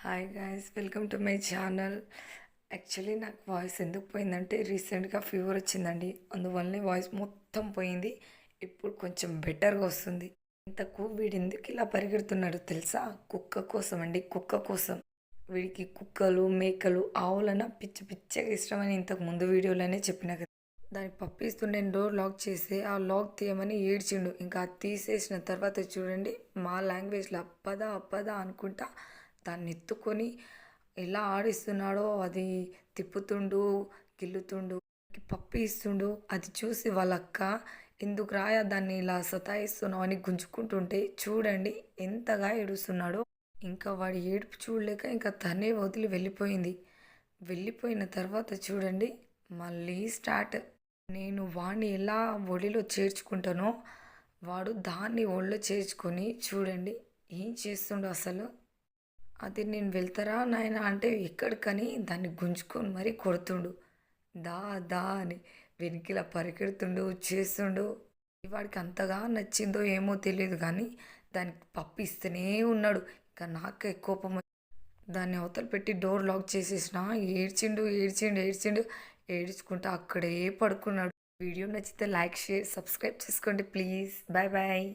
Hi guys, welcome to my channel. Actually నాకు voice ఎందుకు పోయిందంటే రీసెంట్గా ఫీవర్ వచ్చిందండి. అందువల్లనే వాయిస్ మొత్తం పోయింది. ఇప్పుడు కొంచెం బెటర్గా వస్తుంది. ఇంతకు వీడు ఎందుకు ఇలా పరిగెడుతున్నాడు తెలుసా? కుక్క కోసం అండి, కుక్క కోసం. వీడికి కుక్కలు, మేకలు, ఆవులన పిచ్చి పిచ్చగా ఇష్టమని ఇంతకు ముందు వీడియోలోనే చెప్పిన కదా. దానికి పప్పిస్తూ నేను డోర్ లాక్ చేసి ఆ లాక్ తీయమని ఏడ్చిండు. ఇంకా అది తీసేసిన తర్వాత చూడండి, మా లాంగ్వేజ్లో అప్పదా అప్పదా అనుకుంటా దాన్ని ఎత్తుకొని ఎలా ఆడిస్తున్నాడో, అది తిప్పుతుండు, గిల్లుతుండు, పప్పి ఇస్తుండు. అది చూసి వాళ్ళ అక్క, ఎందుకు రాయా దాన్ని ఇలా సతాయిస్తున్నావు అని గుంజుకుంటుంటే చూడండి ఎంతగా ఏడుస్తున్నాడో. ఇంకా వాడి ఏడుపు చూడలేక ఇంకా తనే వదిలి వెళ్ళిపోయింది. వెళ్ళిపోయిన తర్వాత చూడండి మళ్ళీ స్టార్ట్. నేను వాడిని ఎలా ఒడిలో చేర్చుకుంటానో వాడు దాన్ని ఒళ్ళో చేర్చుకొని చూడండి ఏం చేస్తుండో అసలు. అది నేను వెళ్తారా నాయన అంటే ఎక్కడికని దాన్ని గుంజుకొని మరీ కొడుతుండు. దా దా అని వెనకిలా పరిగెడుతుండు, చేస్తుండు. వాడికి అంతగా నచ్చిందో ఏమో తెలియదు కానీ దానికి పప్పు ఇస్తూనే ఉన్నాడు. ఇంకా నాకే కోపం దాన్ని అవతల పెట్టి డోర్ లాక్ చేసేసిన. ఏడ్చిండు ఏడ్చిండు ఏడ్చిండు, ఏడ్చుకుంటూ అక్కడే పడుకున్నాడు. వీడియో నచ్చితే లైక్, షేర్, సబ్స్క్రైబ్ చేసుకోండి ప్లీజ్. Bye bye.